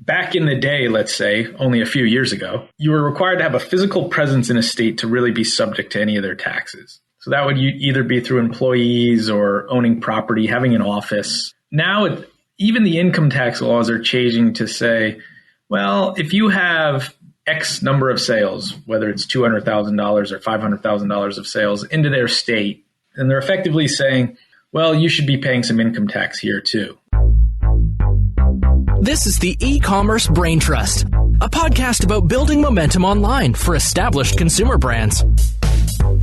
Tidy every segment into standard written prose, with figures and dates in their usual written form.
back in the day, let's say, only a few years ago, you were required to have a physical presence in a state to really be subject to any of their taxes. So that would either be through employees or owning property, having an office. Now, even the income tax laws are changing to say, well, if you have X number of sales, whether it's $200,000 or $500,000 of sales into their state, and they're effectively saying, well, you should be paying some income tax here too. This is the E-Commerce Braintrust, a podcast about building momentum online for established consumer brands.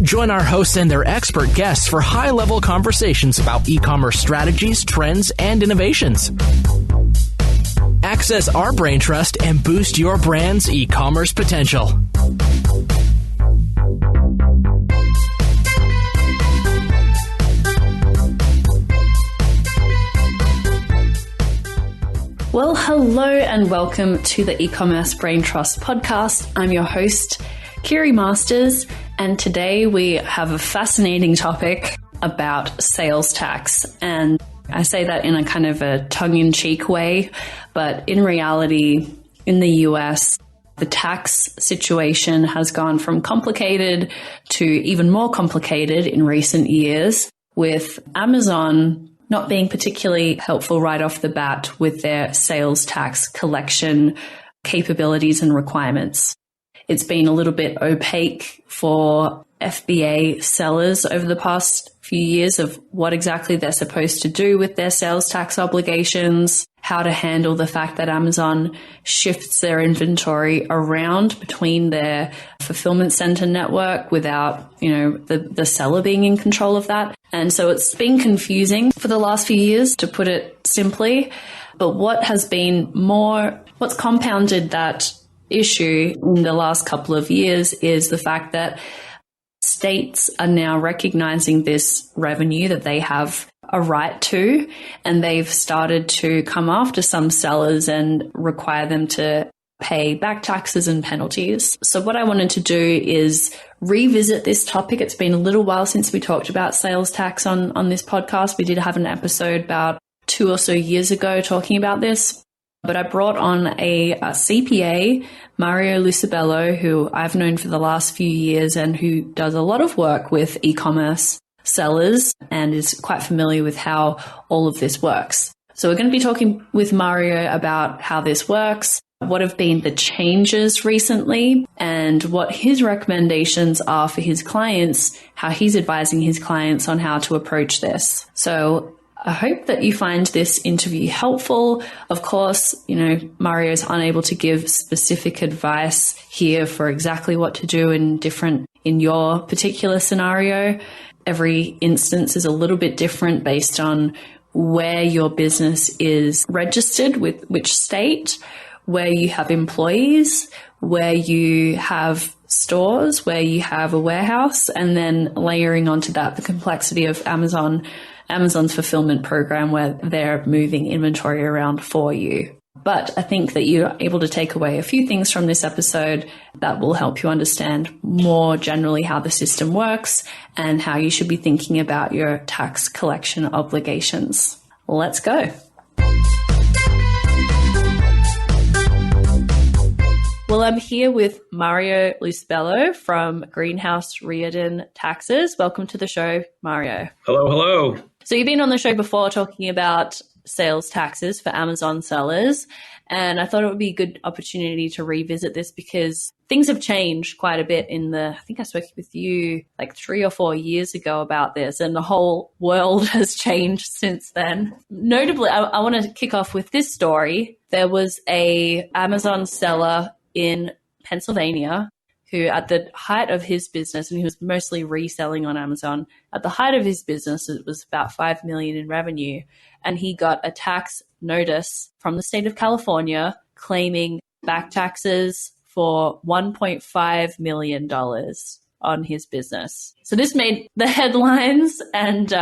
Join our hosts and their expert guests for high-level conversations about e-commerce strategies, trends, and innovations. Access our Braintrust and boost your brand's e-commerce potential. Well, hello and welcome to the E-Commerce Braintrust podcast. I'm your host, Kiri Masters, and today we have a fascinating topic about sales tax. And I say that in a kind of a tongue-in-cheek way, but in reality, in the US, the tax situation has gone from complicated to even more complicated in recent years, with Amazon not being particularly helpful right off the bat with their sales tax collection capabilities and requirements. It's been a little bit opaque for FBA sellers over the past few years of what exactly they're supposed to do with their sales tax obligations, how to handle the fact that Amazon shifts their inventory around between their fulfillment center network without, the seller being in control of that. And so it's been confusing for the last few years, to put it simply. But what's compounded that issue in the last couple of years is the fact that states are now recognizing this revenue that they have a right to, and they've started to come after some sellers and require them to pay back taxes and penalties. So what I wanted to do is revisit this topic. It's been a little while since we talked about sales tax on this podcast. We did have an episode about 2 or so years ago talking about this. But I brought on a CPA, Mario Lucibello, who I've known for the last few years and who does a lot of work with e-commerce sellers and is quite familiar with how all of this works. So we're going to be talking with Mario about how this works, what have been the changes recently, and what his recommendations are for his clients, how he's advising his clients on how to approach this. So I hope that you find this interview helpful. Of course, Mario is unable to give specific advice here for exactly what to do in your particular scenario. Every instance is a little bit different based on where your business is registered with which state, where you have employees, where you have stores, where you have a warehouse, and then layering onto that the complexity of Amazon's fulfillment program where they're moving inventory around for you. But I think that you're able to take away a few things from this episode that will help you understand more generally how the system works and how you should be thinking about your tax collection obligations. Let's go. Well, I'm here with Mario Lucibello from Greenhouse Reardon Taxes. Welcome to the show, Mario. Hello. So you've been on the show before talking about sales taxes for Amazon sellers, and I thought it would be a good opportunity to revisit this because things have changed quite a bit I think I spoke with you like 3 or 4 years ago about this, and the whole world has changed since then. Notably, I want to kick off with this story. There was a Amazon seller in Pennsylvania who at the height of his business, and he was mostly reselling on Amazon, at the height of his business, it was about $5 million in revenue. And he got a tax notice from the state of California claiming back taxes for $1.5 million on his business. So this made the headlines and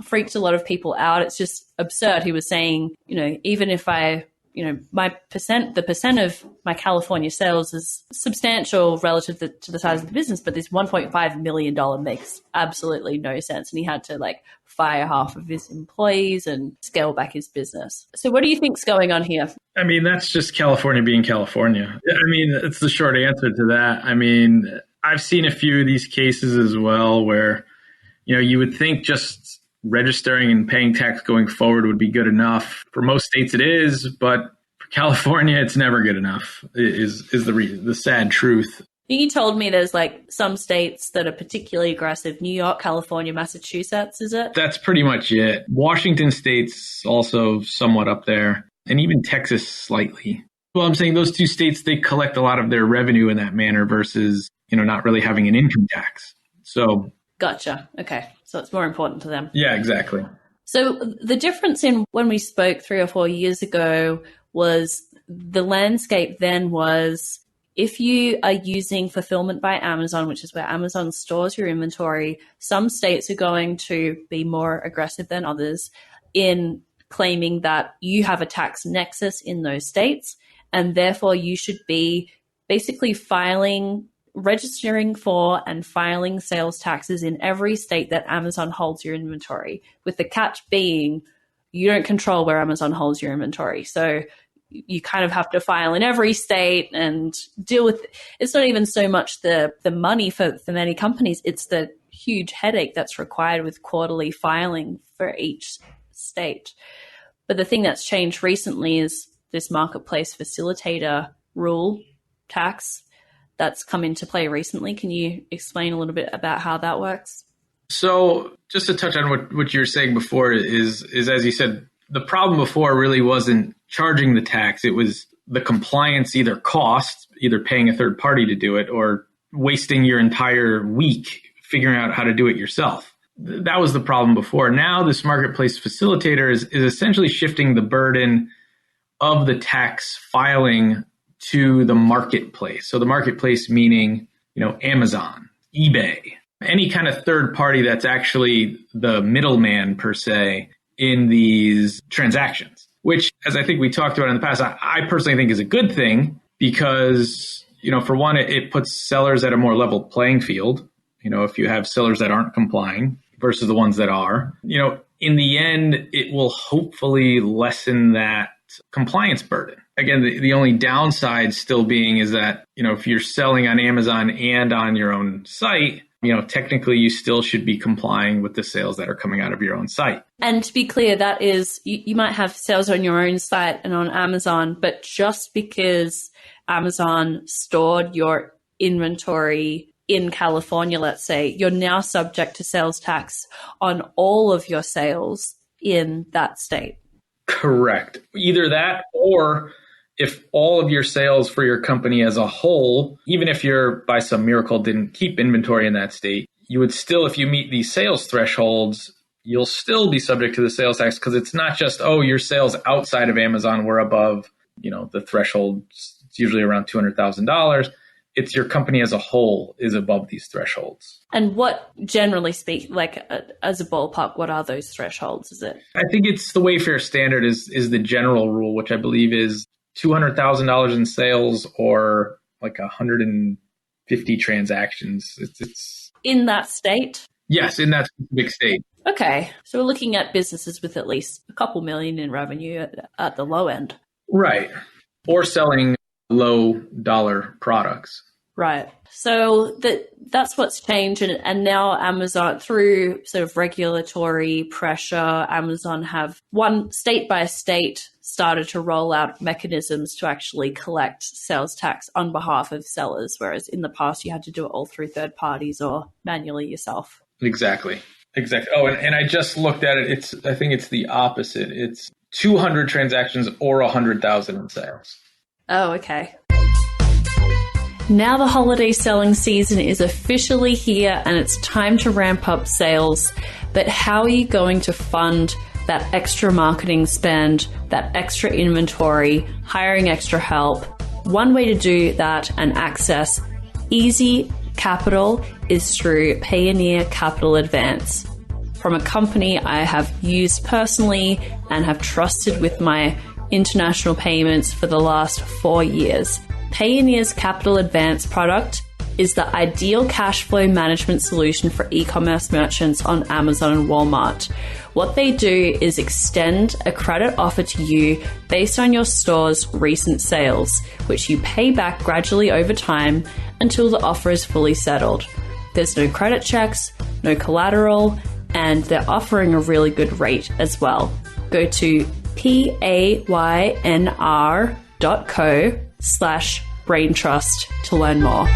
freaked a lot of people out. It's just absurd. He was saying, even if I the percent of my California sales is substantial relative to the size of the business, but this $1.5 million makes absolutely no sense. And he had to fire half of his employees and scale back his business. So what do you think's going on here? I mean, that's just California being California. I mean, it's the short answer to that. I mean, I've seen a few of these cases as well where, you would think just registering and paying tax going forward would be good enough. For most states it is, but for California, it's never good enough, is the sad truth. You told me there's some states that are particularly aggressive. New York, California, Massachusetts, is it? That's pretty much it. Washington State's also somewhat up there, and even Texas slightly. Well, I'm saying those two states, they collect a lot of their revenue in that manner versus, not really having an income tax. So gotcha. Okay. So it's more important to them. Yeah, exactly. So the difference in when we spoke 3 or 4 years ago was the landscape then was if you are using fulfillment by Amazon, which is where Amazon stores your inventory, some states are going to be more aggressive than others in claiming that you have a tax nexus in those states, and therefore you should be basically registering for and filing sales taxes in every state that Amazon holds your inventory, with the catch being you don't control where Amazon holds your inventory. So you kind of have to file in every state and deal with it. It's not even so much the money for many companies, it's the huge headache that's required with quarterly filing for each state. But the thing that's changed recently is this marketplace facilitator rule tax that's come into play recently. Can you explain a little bit about how that works? So just to touch on what you were saying before is as you said, the problem before really wasn't charging the tax. It was the compliance either cost, either paying a third party to do it or wasting your entire week figuring out how to do it yourself. That was the problem before. Now this marketplace facilitator is essentially shifting the burden of the tax filing to the marketplace. So the marketplace meaning, Amazon, eBay, any kind of third party that's actually the middleman per se in these transactions, which, as I think we talked about in the past, I personally think is a good thing because, for one, it puts sellers at a more level playing field. If you have sellers that aren't complying versus the ones that are, in the end, it will hopefully lessen that compliance burden. Again, the only downside still being is that, if you're selling on Amazon and on your own site, technically you still should be complying with the sales that are coming out of your own site. And to be clear, that is, you might have sales on your own site and on Amazon, but just because Amazon stored your inventory in California, let's say, you're now subject to sales tax on all of your sales in that state. Correct. Either that, or if all of your sales for your company as a whole, even if you're by some miracle didn't keep inventory in that state, you would still, if you meet these sales thresholds, you'll still be subject to the sales tax because it's not just, your sales outside of Amazon were above, the threshold. It's usually around $200,000. It's your company as a whole is above these thresholds. And what, generally speak, as a ballpark, what are those thresholds? Is it? I think it's the Wayfair standard is the general rule, which I believe is $200,000 in sales or 150 transactions. It's in that state? Yes, in that specific state. Okay. So we're looking at businesses with at least a couple million in revenue at the low end. Right. Or selling low dollar products. Right. So that's what's changed. And now Amazon, through sort of regulatory pressure, Amazon have one state by state started to roll out mechanisms to actually collect sales tax on behalf of sellers, whereas in the past you had to do it all through third parties or manually yourself. Exactly. Oh, and I just looked at it. I think it's the opposite. It's 200 transactions or 100,000 in sales. Oh, okay. Now the holiday selling season is officially here and it's time to ramp up sales. But how are you going to fund that extra marketing spend, that extra inventory, hiring extra help? One way to do that and access easy capital is through Payoneer Capital Advance. From a company I have used personally and have trusted with my international payments for the last 4 years. Payoneer's Capital Advance product is the ideal cash flow management solution for e-commerce merchants on Amazon and Walmart. What they do is extend a credit offer to you based on your store's recent sales, which you pay back gradually over time until the offer is fully settled. There's no credit checks, no collateral, and they're offering a really good rate as well. Go to paynr.co/Braintrust to learn more.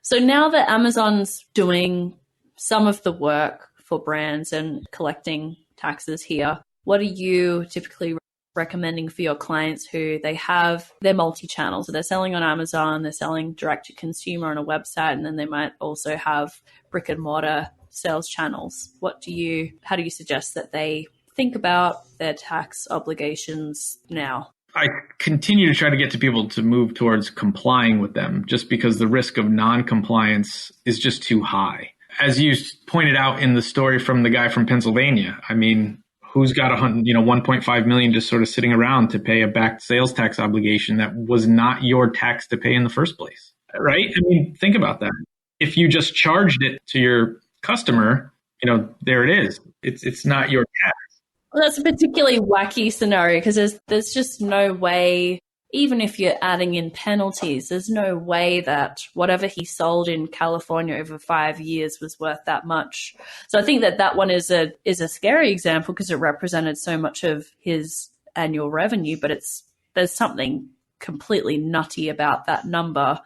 So now that Amazon's doing some of the work for brands and collecting taxes here, what are you typically recommending for your clients who they're multi-channel? So they're selling on Amazon, they're selling direct to consumer on a website, and then they might also have brick and mortar sales channels. How do you suggest that they think about their tax obligations now? I continue to try to get to people to move towards complying with them just because the risk of non-compliance is just too high. As you pointed out in the story from the guy from Pennsylvania, I mean, who's got 1.5 million just sort of sitting around to pay a back sales tax obligation that was not your tax to pay in the first place, right? I mean, think about that. If you just charged it to your customer, there it is. It's not your tax. Well, that's a particularly wacky scenario because there's just no way, even if you're adding in penalties, there's no way that whatever he sold in California over 5 years was worth that much. So I think that one is a scary example because it represented so much of his annual revenue, but there's something completely nutty about that number.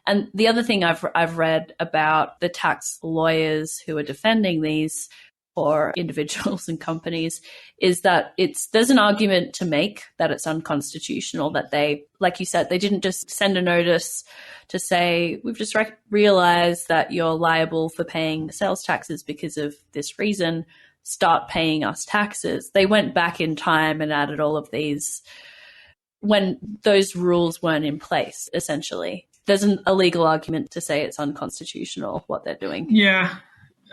And the other thing I've read about the tax lawyers who are defending these for individuals and companies is that there's an argument to make that it's unconstitutional, that they, like you said, they didn't just send a notice to say, we've just realized that you're liable for paying sales taxes because of this reason, start paying us taxes. They went back in time and added all of these when those rules weren't in place, essentially. There's a legal argument to say it's unconstitutional what they're doing. Yeah.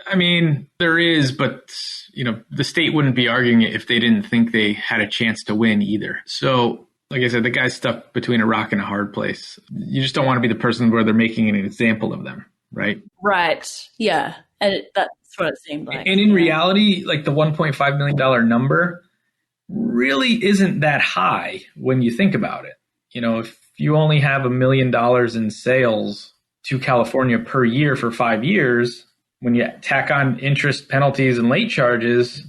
I mean, there is, but, the state wouldn't be arguing it if they didn't think they had a chance to win either. So, like I said, the guy's stuck between a rock and a hard place. You just don't want to be the person where they're making an example of them, right? Right. Yeah. And that's what it seemed like. And in reality, like the $1.5 million number really isn't that high when you think about it. If you only have $1 million in sales to California per year for 5 years, when you tack on interest, penalties, and late charges,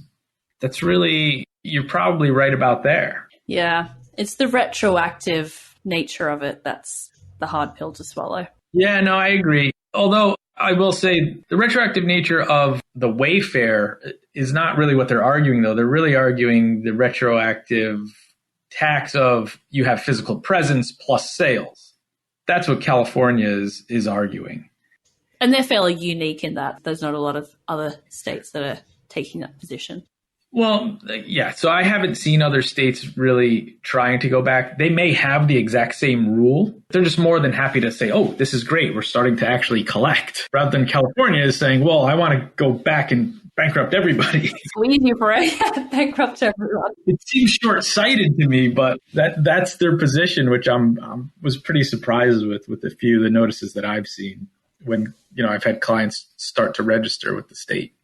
you're probably right about there. Yeah, it's the retroactive nature of it that's the hard pill to swallow. Yeah, no, I agree. Although I will say the retroactive nature of the Wayfair is not really what they're arguing, though. They're really arguing the retroactive tax of you have physical presence plus sales. That's what California is arguing. And they're fairly unique in that there's not a lot of other states that are taking that position. Well, yeah. So I haven't seen other states really trying to go back. They may have the exact same rule. They're just more than happy to say, oh, this is great. We're starting to actually collect. Rather than California is saying, well, I want to go back and bankrupt everybody. It's easy for bankrupt everyone. It seems short-sighted to me, but that's their position, which I was pretty surprised with a few of the notices that I've seen when I've had clients start to register with the state.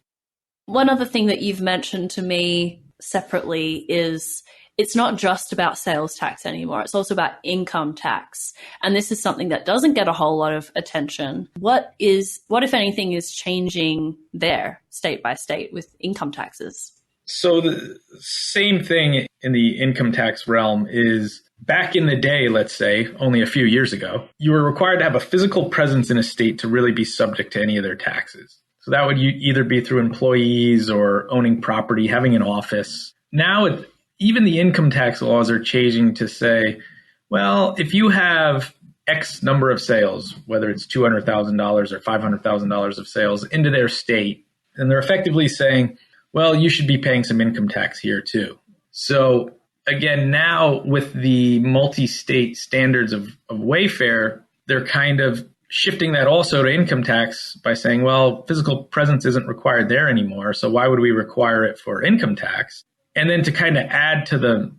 One other thing that you've mentioned to me separately is it's not just about sales tax anymore. It's also about income tax. And this is something that doesn't get a whole lot of attention. What, if anything, is changing there state by state with income taxes? So the same thing in the income tax realm is back in the day, let's say, only a few years ago, you were required to have a physical presence in a state to really be subject to any of their taxes. So that would either be through employees or owning property, having an office. Now, even the income tax laws are changing to say, well, if you have X number of sales, whether it's $200,000 or $500,000 of sales into their state, and they're effectively saying, well, you should be paying some income tax here too. So again, now with the multi-state standards of Wayfair, they're kind of shifting that also to income tax by saying, well, physical presence isn't required there anymore. So why would we require it for income tax? And then to kind of add to the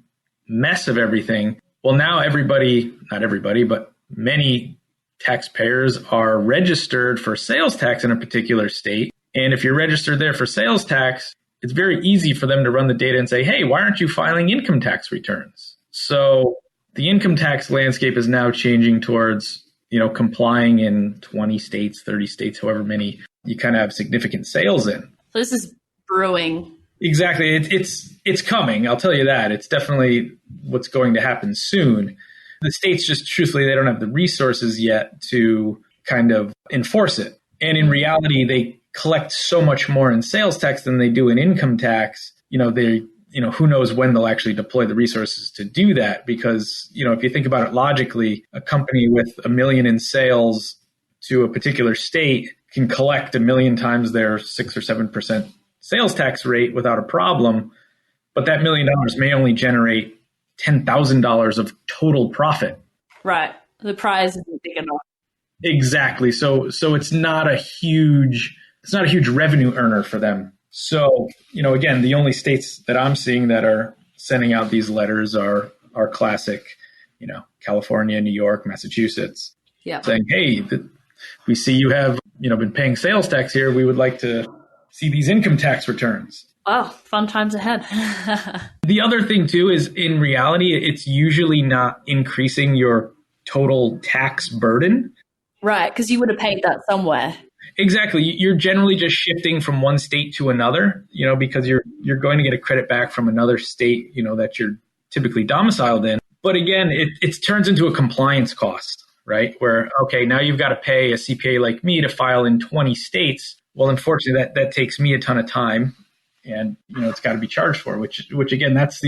mess of everything, well, now not everybody, but many taxpayers are registered for sales tax in a particular state. And if you're registered there for sales tax, it's very easy for them to run the data and say, hey, why aren't you filing income tax returns? So the income tax landscape is now changing towards, complying in 20 states, 30 states, however many you kind of have significant sales in. So this is brewing. Exactly. It's coming. I'll tell you that. It's definitely what's going to happen soon. The states just truthfully, they don't have the resources yet to kind of enforce it. And in reality, they collect so much more in sales tax than they do in income tax. Who knows when they'll actually deploy the resources to do that? Because, if you think about it logically, a company with $1 million in sales to a particular state can collect 1 million times their 6 or 7% sales tax rate without a problem. But that $1 million may only generate $10,000 of total profit. Right. The prize isn't big enough. Exactly. So it's not a huge revenue earner for them. So, again, the only states that I'm seeing that are sending out these letters are classic, California, New York, Massachusetts, saying, hey, we see you have, been paying sales tax here. We would like to see these income tax returns. Oh, fun times ahead. The other thing, too, is in reality, it's usually not increasing your total tax burden. Right, because you would have paid that somewhere. Exactly. You're generally just shifting from one state to another, because you're going to get a credit back from another state, that you're typically domiciled in. But again, it turns into a compliance cost, right? Where, okay, now you've got to pay a CPA like me to file in 20 states. Well, unfortunately, that takes me a ton of time. And, it's got to be charged for, which again, that's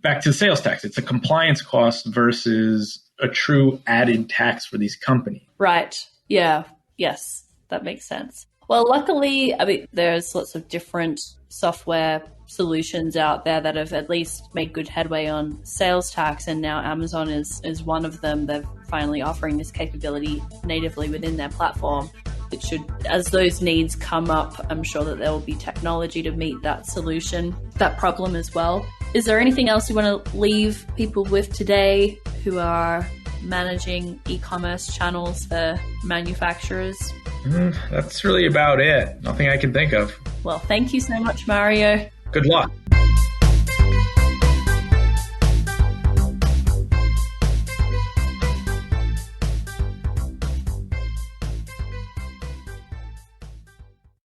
back to the sales tax. It's a compliance cost versus a true added tax for these companies. Right. Yeah. Yes. That makes sense. Well, luckily, there's lots of different software solutions out there that have at least made good headway on sales tax. And now Amazon is one of them. They're finally offering this capability natively within their platform. It should, as those needs come up, I'm sure that there will be technology to meet that problem as well. Is there anything else you want to leave people with today who are managing e-commerce channels for manufacturers? That's really about it. Nothing I can think of. Well, thank you so much, Mario. Good luck.